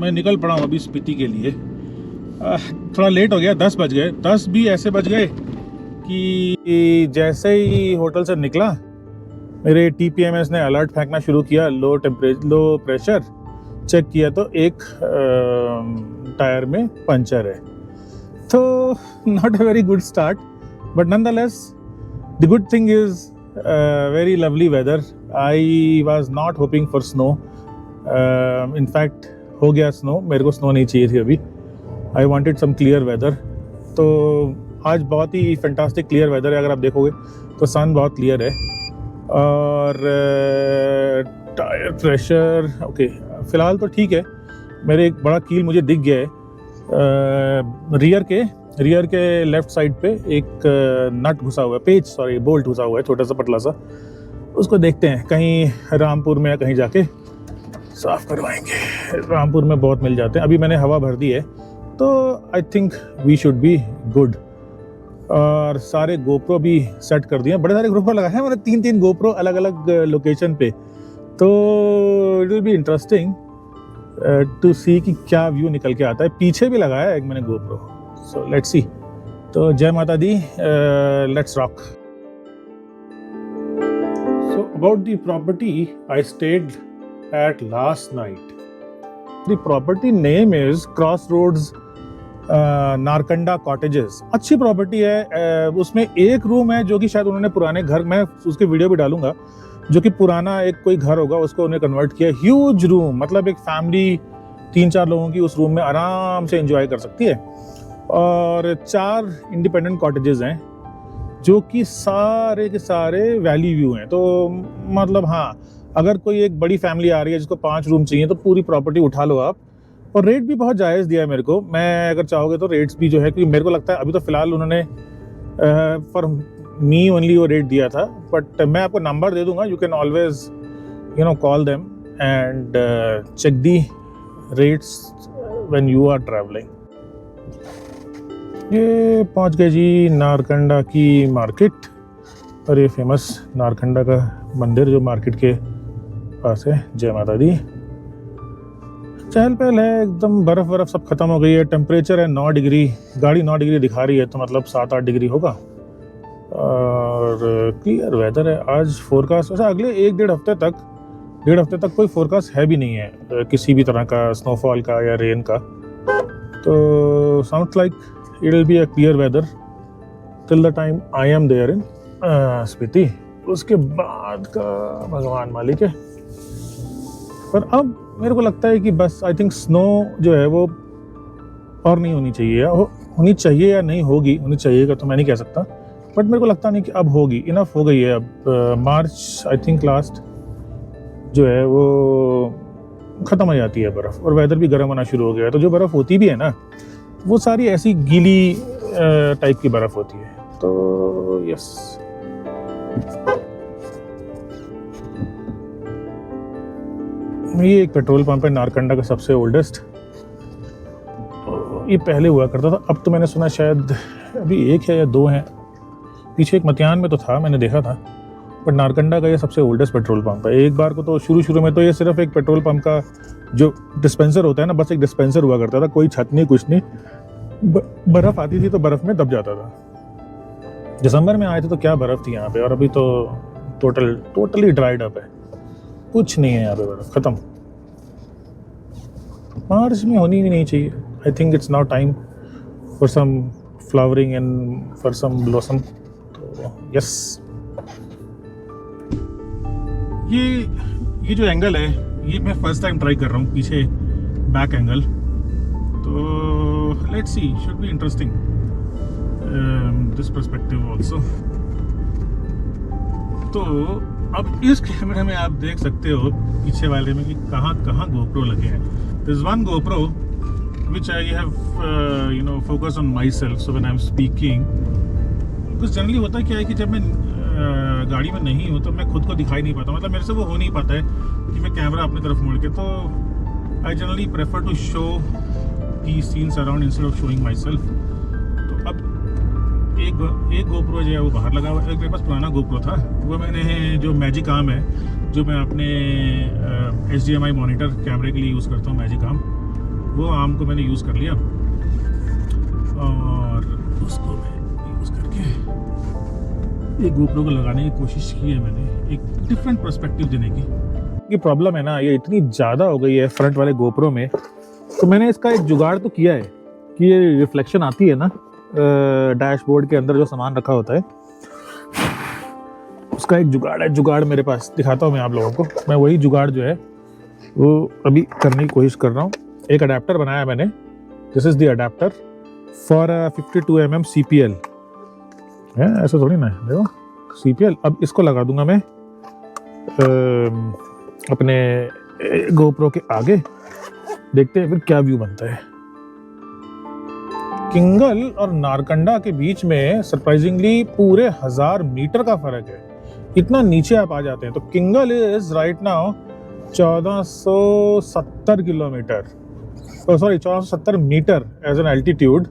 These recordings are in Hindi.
मैं निकल पड़ा हूँ अभी स्पीति के लिए। थोड़ा लेट हो गया, 10 बज गए। 10 भी ऐसे बज गए कि जैसे ही होटल से निकला मेरे TPMS ने अलर्ट फेंकना शुरू किया, लो प्रेशर। चेक किया तो एक टायर में पंचर है। तो not a very good start, but nonetheless the good thing is very lovely weather. I was not hoping for snow. In fact हो गया snow, मेरे को snow नहीं चाहिए थी अभी। I wanted some clear weather. तो आज बहुत ही fantastic clear weather है। अगर आप देखोगे तो sun बहुत clear है और टायर प्रेशर ओके फ़िलहाल तो ठीक है। मेरे एक बड़ा कील मुझे दिख गया है। रियर के लेफ्ट साइड पे एक नट घुसा हुआ है, बोल्ट घुसा हुआ है, छोटा सा पतला सा। उसको देखते हैं, कहीं रामपुर में या कहीं जाके साफ करवाएंगे। रामपुर में बहुत मिल जाते हैं। अभी मैंने हवा भर दी है तो I think we should be good. और सारे गोप्रो भी सेट कर दिए, बड़े सारे गोप्रो लगाए हैं मैंने, 3 गोप्रो अलग अलग लोकेशन पे। तो it will be interesting to see कि क्या व्यू निकल के आता है। पीछे भी लगाया है एक मैंने गोप्रो, सो लेट्स सी। तो जय माता दी, let's rock. So about the property I stayed at last night. The property name is cross roads Narkanda cottages. अच्छी प्रॉपर्टी है। उसमें एक रूम है जो कि शायद उन्होंने पुराने घर, मैं उसके वीडियो भी डालूंगा, जो कि पुराना एक कोई घर होगा उसको उन्हें कन्वर्ट किया। ह्यूज रूम, मतलब एक फैमिली 3-4 लोगों की उस रूम में आराम से एंजॉय कर सकती है। और 4 इंडिपेंडेंट कॉटेजेस हैं जो कि सारे के सारे वैली व्यू हैं। तो मतलब हाँ, अगर कोई एक बड़ी फैमिली आ रही है जिसको 5 रूम चाहिए तो पूरी प्रॉपर्टी उठा लो आप। और रेट भी बहुत जायज़ दिया है मेरे को। मैं अगर चाहोगे तो रेट्स भी जो है, क्योंकि मेरे को लगता है अभी तो फ़िलहाल उन्होंने फॉर मी ओनली वो रेट दिया था, बट मैं आपको नंबर दे दूंगा। You can always call them and check the rates when you are travelling. ये पहुंच गए जी नारकंडा की मार्केट। और ये फेमस नारकंडा का मंदिर जो मार्केट के पास है। जय माता दी। चहल पहल है एकदम। बर्फ़ सब ख़त्म हो गई है। टेम्परेचर है 9 डिग्री। गाड़ी 9 डिग्री दिखा रही है तो मतलब 7-8 डिग्री होगा। और क्लियर वेदर है आज। फोरकास्ट वैसे अगले 1-1.5 हफ्ते तक कोई फोरकास्ट है भी नहीं है किसी भी तरह का, स्नोफॉल का या रेन का। तो sounds like it will be a clear weather till the time I am there in Spiti. उसके बाद का भगवान मालिक है। पर अब मेरे को लगता है कि बस आई थिंक स्नो जो है वो और नहीं होनी चाहिए। होनी चाहिए या नहीं होगी, होनी चाहिएगा तो मैं नहीं कह सकता, बट मेरे को लगता नहीं कि अब होगी। इनफ हो गई है अब। मार्च आई थिंक लास्ट जो है वो ख़त्म हो जाती है बर्फ़, और वेदर भी गर्म होना शुरू हो गया है। तो जो बर्फ़ होती भी है ना, वो सारी ऐसी गीली टाइप की बर्फ़ होती है। तो यस, ये एक पेट्रोल पंप है नारकंडा का, सबसे ओल्डेस्ट। ये पहले हुआ करता था, अब तो मैंने सुना शायद अभी 1 है या 2 हैं। पीछे एक मतियान में तो था, मैंने देखा था। बट नारकंडा का ये सबसे ओल्डेस्ट पेट्रोल पंप है। एक बार को तो शुरू में तो ये सिर्फ एक पेट्रोल पंप का जो डिस्पेंसर होता है ना, बस एक डिस्पेंसर हुआ करता था। कोई छत नहीं, कुछ नहीं। बर्फ़ आती थी तो बर्फ़ में दब जाता था। दिसंबर में आए थे तो क्या बर्फ़ थी यहाँ पे, और अभी तो टोटली ड्राइड अप है। कुछ नहीं है यहाँ पे, बर्फ़ ख़त्म। मार्च में होनी भी नहीं चाहिए। I think it's now time for some flowering and for some blossom. तो यस, ये जो एंगल है ये मैं फर्स्ट टाइम ट्राई कर रहा हूँ, पीछे बैक एंगल। तो let's see, should be interesting this perspective also. तो अब इस कैमरे में आप देख सकते हो पीछे वाले में कि कहाँ गोप्रो लगे हैं। This one GoPro which I have focus on myself so when I'm speaking, because generally होता क्या है कि जब मैं गाड़ी में नहीं हूँ तो मैं खुद को दिखाई नहीं पाता, मतलब मेरे से वो हो नहीं पाता है कि मैं कैमरा अपनी तरफ मोड़ के। तो I generally prefer to show the scenes around instead of showing myself. तो अब एक गोप्रो जो है वो बाहर लगा हुआ है। एक मेरे पास पुराना गोप्रो था, वो मैंने जो मैजिक आर्म है, जो मैं अपने HDMI मॉनिटर कैमरे के लिए यूज़ करता हूँ, मैजिक आर्म, वो आर्म को मैंने यूज़ कर लिया और उसको मैं यूज़ करके ये GoPro को लगाने की कोशिश की है मैंने, एक डिफरेंट पर्सपेक्टिव देने की। ये प्रॉब्लम है ना, ये इतनी ज़्यादा हो गई है फ्रंट वाले GoPro में, तो मैंने इसका एक जुगाड़ तो किया है कि ये रिफ्लेक्शन आती है ना डैशबोर्ड के अंदर जो सामान रखा होता है, उसका एक जुगाड़ है। जुगाड़ मेरे पास दिखाता हूँ मैं आप लोगों को। मैं वही जुगाड़ जो है वो अभी करने की कोशिश कर रहा हूँ। एक अडेप्टर बनाया मैंने, this is the adapter for 52 mm CPL है, ऐसा थोड़ी ना है, देखो CPL। अब इसको लगा दूंगा मैं अपने GoPro के आगे, देखते हैं फिर क्या व्यू बनता है। किंगल और नारकंडा के बीच में सरप्राइजिंगली पूरे 1000 मीटर का फर्क है, इतना नीचे आप आ जाते हैं। तो Kingal is right now 1470 kilometre, sorry 1470 metre as an altitude,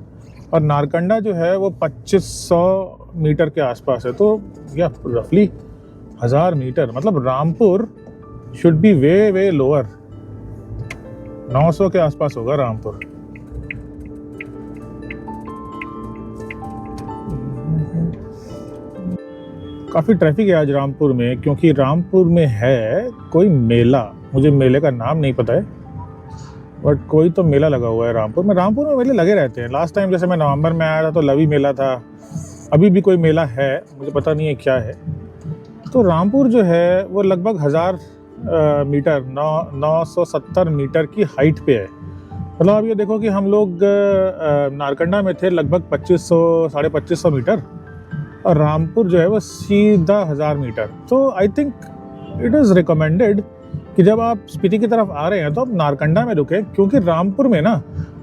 और नारकंडा जो है वो 2500 मीटर के आसपास है। तो या रफली 1000 मीटर, मतलब Rampur should be way way lower, 900 के आसपास होगा रामपुर। काफ़ी ट्रैफिक है आज रामपुर में, क्योंकि रामपुर में है कोई मेला, मुझे मेले का नाम नहीं पता है, बट कोई तो मेला लगा हुआ है रामपुर में। रामपुर में मेले लगे रहते हैं। लास्ट टाइम जैसे मैं नवंबर में आया था तो लवी मेला था, अभी भी कोई मेला है, मुझे पता नहीं है क्या है। तो रामपुर जो है वो लगभग 1000 मीटर 970 मीटर की हाइट पे है। मतलब अब ये देखो कि हम लोग नारकंडा में थे लगभग 2500 2550 मीटर, और रामपुर जो है वो सीधा 1000 मीटर। तो I think it is recommended कि जब आप स्पीति की तरफ आ रहे हैं तो आप नारकंडा में रुकें, क्योंकि रामपुर में ना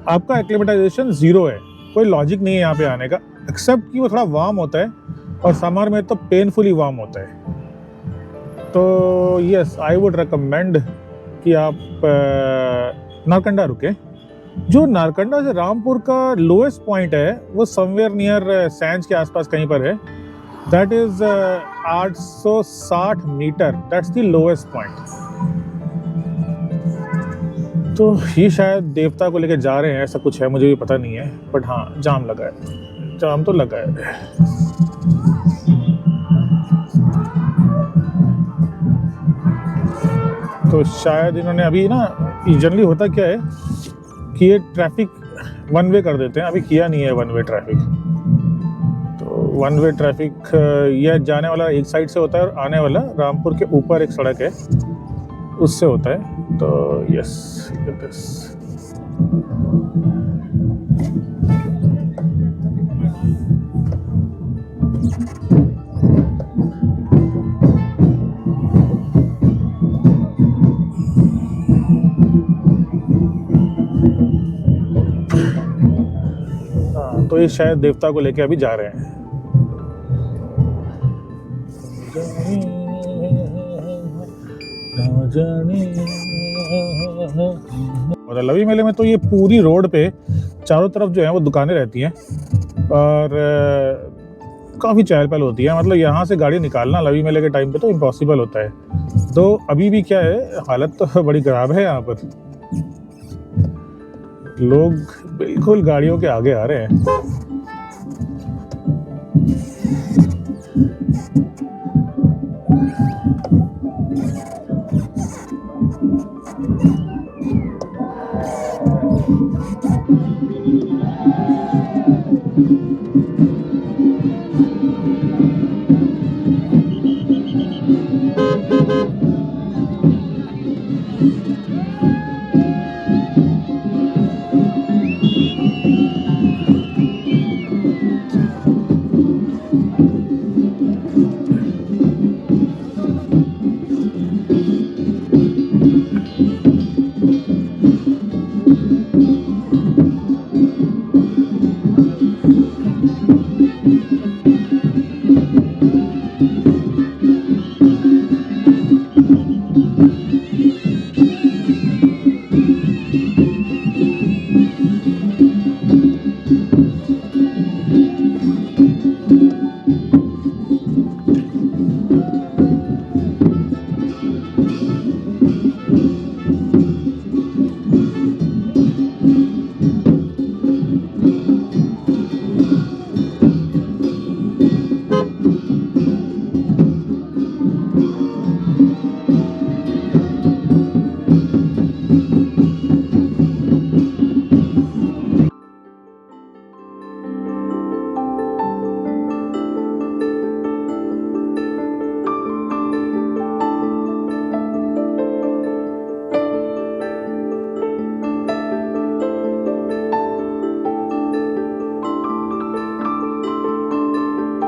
आपका एक्लिमेटाइजेशन 0 है, कोई लॉजिक नहीं है यहाँ पे आने का, एक्सेप्ट कि वो थोड़ा वार्म होता है, और समर में तो पेनफुली वार्म होता है। तो यस, आई वुड रिकमेंड कि आप नारकंडा रुकें। जो नारकंडा से रामपुर का लोएस्ट पॉइंट है वो समवेयर नियर सैंज के आसपास कहीं पर है, that is 860 metre, that's the lowest point. तो ये शायद देवता को लेके जा रहे हैं, ऐसा कुछ है, मुझे भी पता नहीं है, बट हाँ जाम लगा है, जाम तो लगा है। तो शायद इन्होंने अभी ना, जनरली होता क्या है कि ये ट्रैफिक वन वे कर देते हैं, अभी किया नहीं है वन वे ट्रैफिक। तो वन वे ट्रैफिक यह जाने वाला एक साइड से होता है और आने वाला रामपुर के ऊपर एक सड़क है उससे होता है। तो यस, तो ये शायद देवता को लेके अभी जा रहे हैं। और लवी मेले में तो ये पूरी रोड पे चारों तरफ जो है वो दुकानें रहती हैं और काफ़ी चहल पहल होती है। मतलब यहाँ से गाड़ी निकालना लवी मेले के टाइम पे तो इम्पॉसिबल होता है। तो अभी भी क्या है, हालत तो बड़ी खराब है यहाँ पर, लोग बिल्कुल गाड़ियों के आगे आ रहे हैं।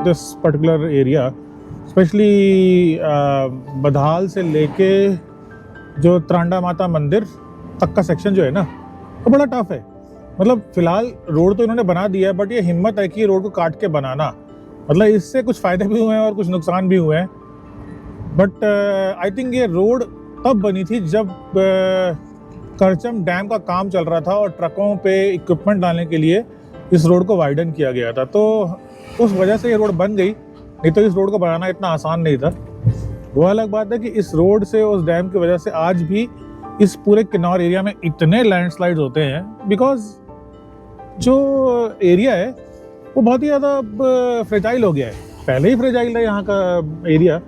This particular area, specially Badhal से लेके जो त्रांडा माता मंदिर तक का सेक्शन जो है ना, वो बड़ा टफ है। मतलब फिलहाल रोड तो इन्होंने बना दिया है, बट ये हिम्मत है कि ये रोड को काट के बनाना, मतलब इससे कुछ फ़ायदे भी हुए हैं और कुछ नुकसान भी हुए हैं। बट आई थिंक ये रोड तब बनी थी जब करचम डैम का काम चल रहा था और ट्रकों पे इक्विपमेंट डालने के लिए इस रोड को वाइडन किया गया था, तो उस वजह से ये रोड बन गई, नहीं तो इस रोड को बनाना इतना आसान नहीं था। वो अलग बात है कि इस रोड से, उस डैम की वजह से आज भी इस पूरे किन्नौर एरिया में इतने लैंडस्लाइड्स होते हैं, बिकॉज जो एरिया है वो बहुत ही ज़्यादा फ्रेजाइल हो गया है। पहले ही फ्रेजाइल है यहाँ का एरिया,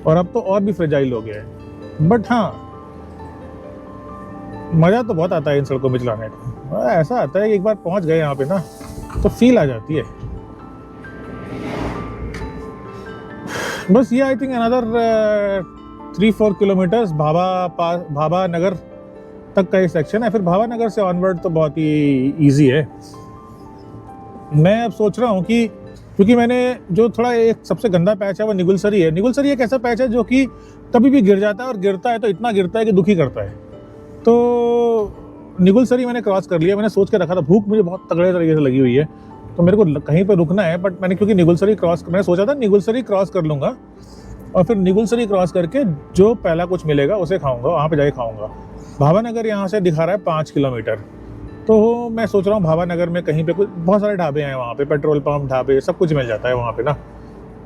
और अब तो और भी फ्रेजाइल हो गया है। बट हाँ, मज़ा तो बहुत आता है इन सड़कों में चलाने का। ऐसा आता है कि एक बार पहुँच गए यहाँ पे ना, तो फील आ जाती है। बस ये I think another 3-4 kilometres Bhaba Nagar तक का ये सेक्शन है। फिर भाभा नगर से ऑनवर्ड तो बहुत ही ईजी है। मैं अब सोच रहा हूँ कि क्योंकि मैंने जो थोड़ा एक सबसे गंदा पैच है वो निगुलसरी है। निगुलसरी एक ऐसा पैच है जो कि कभी भी गिर जाता है, और गिरता है तो इतना गिरता है कि दुखी करता है। तो निगुलसरी मैंने क्रॉस कर लिया। मैंने सोच के रखा था, भूख मुझे बहुत तगड़े तरीके से लगी हुई है, तो मेरे को कहीं पर रुकना है। बट मैंने क्योंकि मैंने सोचा था निगुलसरी क्रॉस कर लूँगा, और फिर निगुलसरी क्रॉस करके जो पहला कुछ मिलेगा उसे खाऊंगा, वहाँ पे जाके खाऊंगा। भाभा नगर यहाँ से दिखा रहा है 5 किलोमीटर, तो मैं सोच रहा हूँ भाभा नगर में कहीं पे कुछ बहुत सारे ढाबे हैं, वहाँ पे पेट्रोल पंप, ढाबे, सब कुछ मिल जाता है वहाँ पे ना,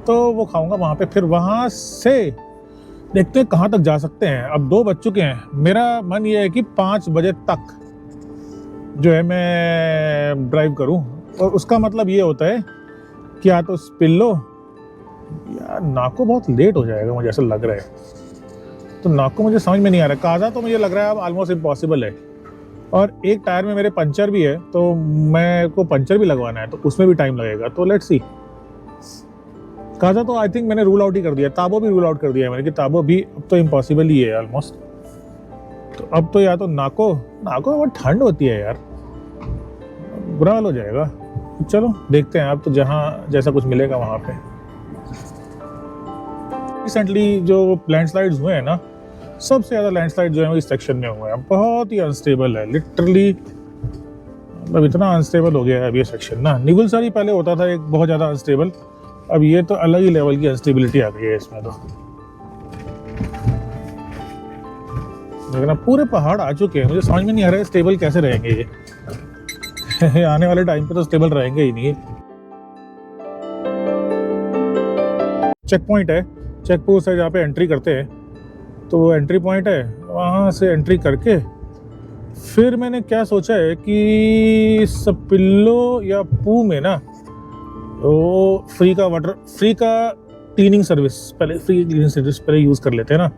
तो वो खाऊंगा वहाँ पे। फिर वहाँ से देखते हैं कहाँ तक जा सकते हैं। अब 2 बज चुके हैं। मेरा मन ये है कि 5 बजे तक जो है मैं ड्राइव करूँ, और उसका मतलब ये होता है कि या तो स्पिल्लो, यार नाको बहुत लेट हो जाएगा मुझे ऐसा लग रहा है, तो नाको मुझे समझ में नहीं आ रहा। काजा तो मुझे लग रहा है अब ऑलमोस्ट इम्पॉसिबल है, और एक टायर में मेरे पंचर भी है, तो मैं को पंचर भी लगवाना है, तो उसमें भी टाइम लगेगा। तो लेट्स सी। काजा तो आई थिंक मैंने रूल आउट ही कर दिया। ताबो भी रूल आउट कर दिया है मैंने कि ताबो भी अब तो इम्पॉसिबल ही है ऑलमोस्ट। तो अब तो या तो नाको बहुत ठंड होती है यार, बुरा हाल हो जाएगा। चलो देखते हैं, अब तो जहाँ जैसा कुछ मिलेगा वहाँ पे। रिसेंटली जो लैंडस्लाइड्स हुए हैं ना, सबसे ज़्यादा लैंडस्लाइड जो है वो इस सेक्शन में हुए हैं। बहुत ही अनस्टेबल है, लिटरली मतलब इतना अनस्टेबल हो गया है अब ये सेक्शन ना। निगुलसरी पहले होता था एक बहुत ज़्यादा अनस्टेबल, अब ये तो अलग ही लेवल की अनस्टेबिलिटी आ गई है इसमें। तो देखना पूरे पहाड़ आ चुके हैं, मुझे समझ में नहीं आ रहा है स्टेबल कैसे रहेंगे ये आने वाले टाइम पे तो स्टेबल रहेंगे ही नहीं। चेक पॉइंट है, चेक पोस्ट है जहाँ पे एंट्री करते हैं, तो वो एंट्री पॉइंट है, वहाँ से एंट्री करके फिर मैंने क्या सोचा है कि सपिल्लो या पू में ना वो फ्री का क्लीनिंग सर्विस, पहले फ्री क्लीनिंग सर्विस पहले यूज़ कर लेते हैं ना।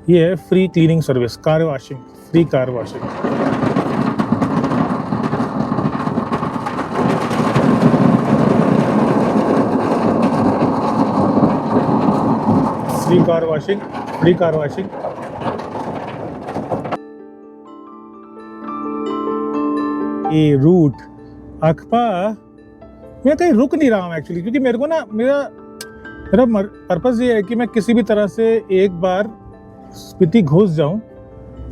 ये है free cleaning service, car washing, free car washing. Free car washing. ये रूट अखपा, मैं कहीं रुक नहीं रहा हूँ एक्चुअली, क्योंकि मेरे को ना मेरा पर्पज़ ये है कि मैं किसी भी तरह से एक बार स्पीति घुस जाऊँ,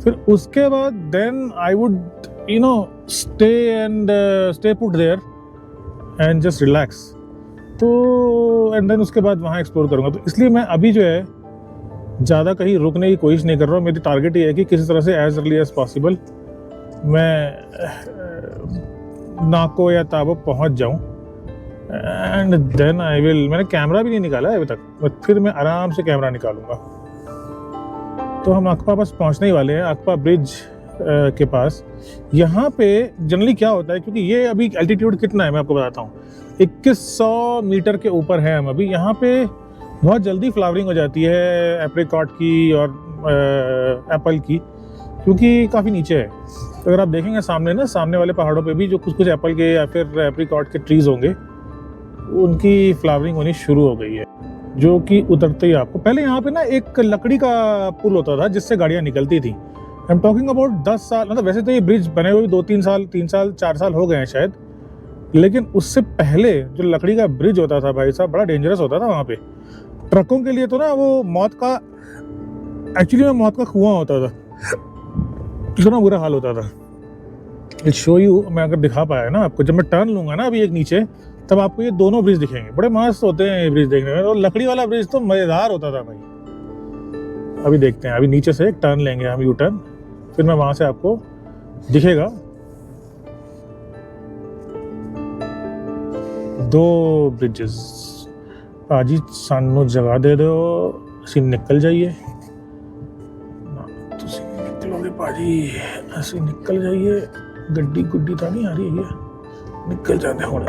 फिर उसके बाद then I would stay put there and just relax. तो एंड देन उसके बाद वहाँ एक्सप्लोर करूँगा। तो इसलिए मैं अभी जो है ज़्यादा कहीं रुकने की कोशिश नहीं कर रहा हूँ। मेरी टारगेट ये है कि किसी तरह से एज अर्ली एज पॉसिबल मैं नाको या ताबो पहुँच जाऊँ, एंड देन आई विल। मैंने कैमरा भी नहीं निकाला है अभी तक, बट फिर मैं आराम से कैमरा निकालूंगा। तो हम अकपा बस पहुँचने ही वाले हैं, अकपा ब्रिज के पास। यहाँ पे जनरली क्या होता है, क्योंकि ये अभी एल्टीट्यूड कितना है मैं आपको बताता हूँ, 2100 मीटर के ऊपर है हम अभी। यहाँ पे बहुत जल्दी फ्लावरिंग हो जाती है एप्रिकॉट की और एप्पल की, क्योंकि काफ़ी नीचे है। तो अगर आप देखेंगे सामने ना, सामने वाले पहाड़ों पे भी जो कुछ एप्पल के या फिर एप्रिकॉट के ट्रीज़ होंगे, उनकी फ्लावरिंग होनी शुरू हो गई है, जो कि उतरते ही आपको। पहले यहाँ पे ना एक लकड़ी का पुल होता था जिससे गाड़ियाँ निकलती थी। आई एम टॉकिंग अबाउट 10 साल, मतलब वैसे तो ये ब्रिज बने हुए 2-3 साल 3 साल 4 साल हो गए हैं शायद, लेकिन उससे पहले जो लकड़ी का ब्रिज होता था भाई साहब, बड़ा डेंजरस होता था वहाँ पे। ट्रकों के लिए तो ना वो एक्चुअली में मौत का कुआं होता था, इतना बुरा हाल होता था। शो यू, मैं अगर दिखा पाया ना आपको, जब मैं टर्न लूंगा ना अभी एक नीचे, तब आपको ये दोनों ब्रिज दिखेंगे। बड़े मस्त होते हैं ये ब्रिज देखने में, और लकड़ी वाला ब्रिज तो मजेदार होता था भाई। अभी देखते हैं, अभी नीचे से एक टर्न लेंगे हम, यू टर्न, फिर मैं वहां से आपको दिखेगा। दो ब्रिजेस भाजी, सानू जगह दे दो, ਅਸੀਂ निकल जाइए। ਤੁਸੀਂ निकलोगे भाजी, ਅਸੀਂ निकल जाइए। गड्डी गुड्डी तो नहीं आ रही है, निकल जाते होने।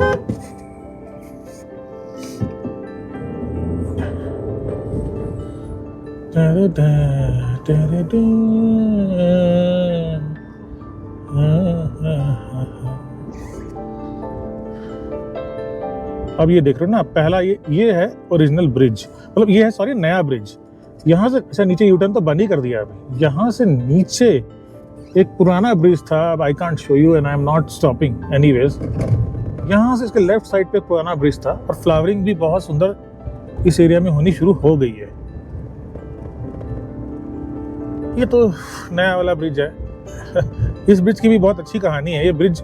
अब ये देख रहे हो ना, पहला ये है ओरिजिनल ब्रिज, मतलब ये है, सॉरी, नया ब्रिज। यहाँ से नीचे यूटर्न तो बंद ही कर दिया अभी। यहाँ से नीचे एक पुराना ब्रिज था, अब I can't show you and I am not stopping anyways. यहाँ से इसके लेफ्ट साइड पे पुराना ब्रिज था, और फ्लावरिंग भी बहुत सुंदर इस एरिया में होनी शुरू हो गई है। ये तो नया वाला ब्रिज है। इस ब्रिज की भी बहुत अच्छी कहानी है। ये ब्रिज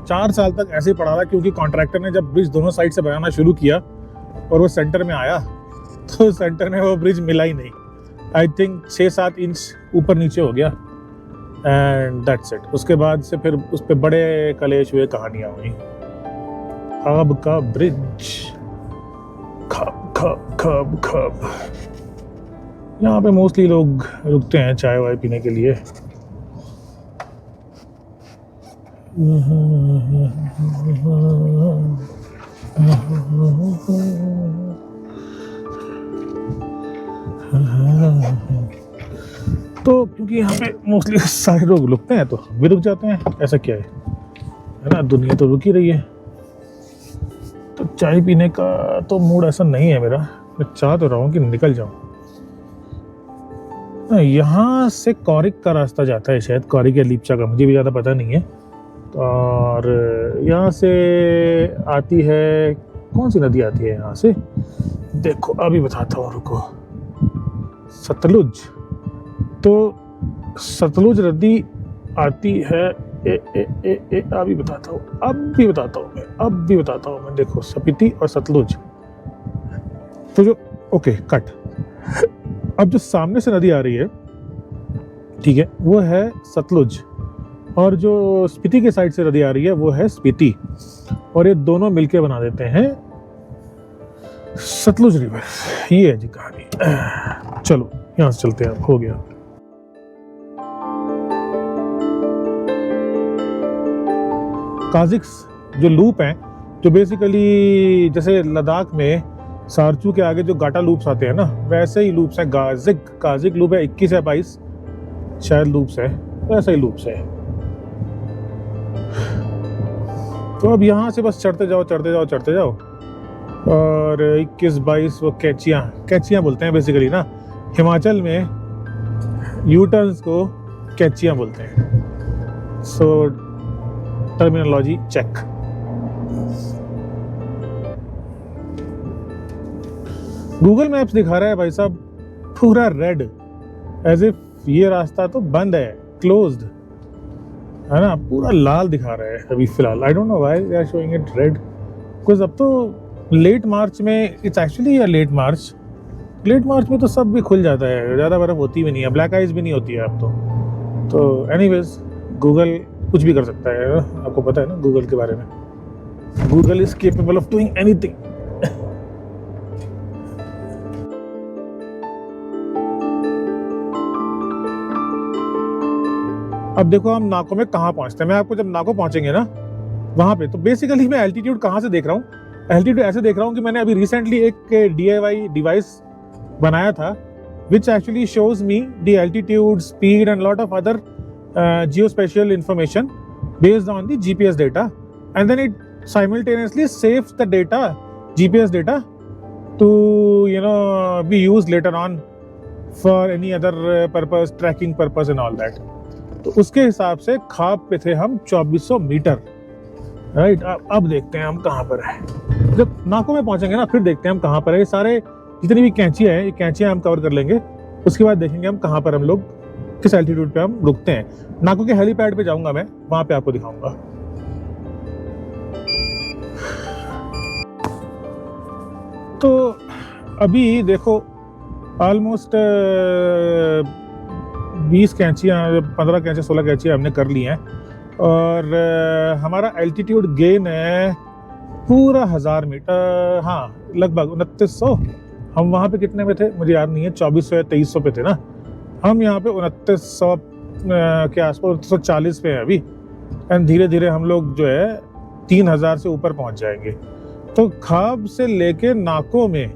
4 साल तक ऐसे ही पड़ा रहा, क्योंकि कॉन्ट्रैक्टर ने जब ब्रिज दोनों साइड से बनाना शुरू किया और वो सेंटर में आया, तो सेंटर में वो ब्रिज मिला ही नहीं। आई थिंक 6-7 इंच ऊपर नीचे हो गया, एंड दैट्स इट। उसके बाद से फिर उस पर बड़े कलेश हुए, कहानियां हुई। खाब का ब्रिज, खाब खाब खाब खाब। यहाँ पे मोस्टली लोग रुकते हैं चाय वाय पीने के लिए। तो क्योंकि यहाँ पे मोस्टली सारे लोग रुकते हैं, तो हम भी रुक जाते हैं। ऐसा क्या है ना, दुनिया तो रुक ही रही है। तो चाय पीने का तो मूड ऐसा नहीं है मेरा, मैं चाह तो रहा हूँ कि निकल जाऊँ। यहाँ से कौरिक का रास्ता जाता है, शायद कौरिक या लीपचा का, मुझे भी ज़्यादा पता नहीं है। और यहाँ से आती है, कौन सी नदी आती है यहाँ से, देखो अभी बताता हूँ, रुको। सतलुज। तो सतलुज नदी आती है, अभी बताता हूँ, अब भी बताता हूँ मैं। देखो, स्पीति और सतलुज, तो जो ओके कट। अब जो सामने से नदी आ रही है, ठीक है, वो है सतलुज, और जो स्पीति के साइड से नदी आ रही है वो है स्पीति, और ये दोनों मिलके बना देते हैं सतलुज रिवर। ये है जी कहानी। चलो यहाँ से चलते हैं, हो गया। काजिक्स जो लूप हैं, जो बेसिकली जैसे लद्दाख में सारचू के आगे जो गाटा लूप्स आते हैं ना, वैसे ही लूप्स हैं। काजिक लूप है 21 या 22 शायद लूप्स है, वैसे ही लूप्स है। तो अब यहाँ से बस चढ़ते जाओ, और 21-22 वो कैचियाँ बोलते हैं बेसिकली ना, हिमाचल में यू टर्न्स को कैचियाँ बोलते हैं। सो टर्मिनोलॉजी चेक। गूगल मैप्स दिखा रहा है भाई साहब पूरा रेड, एज इफ ये रास्ता तो बंद है, क्लोज्ड है ना, पूरा लाल दिखा रहा है अभी फिलहाल। I don't know why they are showing it red, because अब तो लेट मार्च में, इट्स एक्चुअली लेट मार्च में तो सब भी खुल जाता है, ज़्यादा बर्फ होती भी नहीं है, ब्लैक आइज भी नहीं होती है अब तो एनीवेज गूगल कुछ भी कर सकता है, आपको पता है ना गूगल के बारे में। Google is capable of doing anything. अब देखो हम नाको में कहाँ पहुंचते हैं। मैं आपको जब नाको पहुंचेंगे ना वहां पे, तो बेसिकली मैं एल्टीट्यूड कहाँ से देख रहा हूँ, एल्टीट्यूड ऐसे देख रहा हूँ कि मैंने अभी रिसेंटली एक DIY डिवाइस बनाया था, which actually shows me the altitude, speed and lot of other geospatial information based on the GPS data, and then it simultaneously saves the data, GPS data, to be used later on for any other purpose, tracking purpose and all that. तो उसके हिसाब से खाब पे थे हम 2400 मीटर, राइट। अब देखते हैं हम कहाँ पर हैं। जब नाको में पहुंचेंगे ना फिर देखते हैं हम कहाँ पर है। ये सारे जितनी भी कैंचियाँ हैं, ये कैंचियाँ हम कवर कर लेंगे। उसके बाद देखेंगे हम कहाँ पर हम लोग किस एल्टीट्यूड पे हम रुकते हैं। नाको के हेलीपैड पे जाऊंगा मैं, वहां पे आपको दिखाऊंगा। तो अभी देखो ऑलमोस्ट 20 कैंचियाँ, 15 कैंचियाँ, 16 कैंचियाँ हमने कर ली हैं और हमारा एल्टीट्यूड गेन है पूरा 1000 मीटर, हाँ लगभग 2900। हम वहाँ पे कितने में थे मुझे याद नहीं है, 2400 या 2300 पे थे ना। हम यहाँ पे 2900 के आसपास 2940 पे हैं अभी। एंड धीरे धीरे हम लोग जो है 3000 से ऊपर पहुँच जाएंगे। तो खाब से लेके नाको में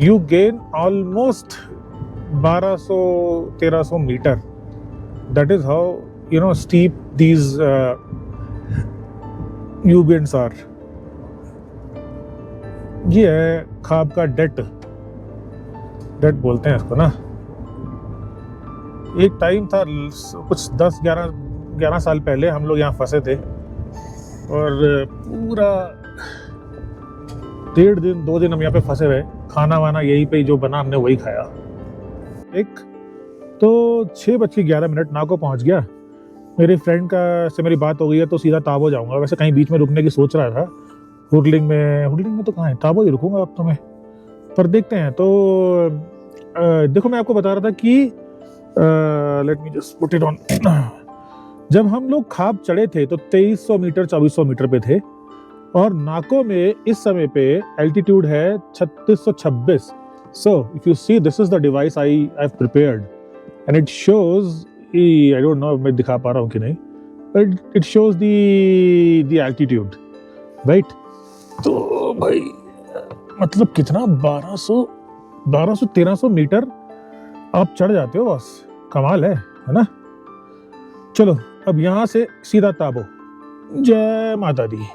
you gain almost 1200-1300 metre. That is how you know steep these U bends are. ये है खाब का डेट बोलते हैं इसको ना। एक टाइम था कुछ 10-11 साल पहले हम लोग यहाँ फंसे थे और पूरा 1.5 दिन 2 दिन हम यहाँ पे फंसे रहे। खाना वाना यहीं पे जो बना हमने वही खाया। एक तो 6:11 नाको पहुँच गया। मेरे फ्रेंड का से मेरी बात हो गई है तो सीधा ताबो जाऊँगा। वैसे कहीं बीच में रुकने की सोच रहा था। हुडलिंग में तो कहाँ है, ताबो ही रुकूंगा अब तो मैं, पर देखते हैं। तो देखो मैं आपको बता रहा था कि let me just put it on. जब हम लोग खाब चढ़े थे तो 2300 मीटर 2400 मीटर पे थे और नाको में इस समय पे एल्टीट्यूड है 3626। So if you see this is the device I have prepared and it shows, I don't no मैं दिखा पा रहा हूँ कि नहीं, but it shows the altitude, right. तो भाई मतलब कितना 1200-1300 मीटर आप चढ़ जाते हो बस, कमाल है ना। चलो अब यहाँ से सीधा ताबो। जय माता दी।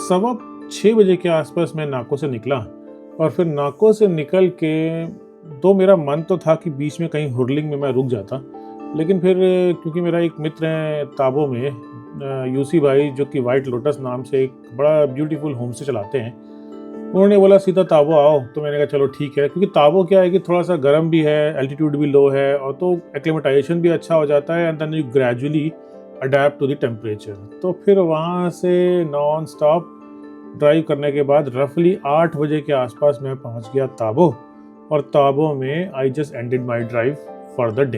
सवा 6 बजे के आसपास मैं नाको से निकला और फिर नाको से निकल के तो मेरा मन तो था कि बीच में कहीं हुडलिंग में मैं रुक जाता, लेकिन फिर क्योंकि मेरा एक मित्र है ताबो में, यूसी भाई, जो कि वाइट लोटस नाम से एक बड़ा ब्यूटीफुल होम से चलाते हैं, उन्होंने बोला सीधा ताबो आओ। तो मैंने कहा चलो ठीक है, क्योंकि ताबो क्या है कि थोड़ा सा गर्म भी है, एल्टीट्यूड भी लो है और तो एक्लिमेटाइजेशन भी अच्छा हो जाता है and then you gradually adapt to the temperature. तो फिर वहाँ से नॉन स्टॉप ड्राइव करने के बाद रफली 8 बजे के आसपास मैं पहुँच गया ताबो और ताबो में I just ended my drive for the day.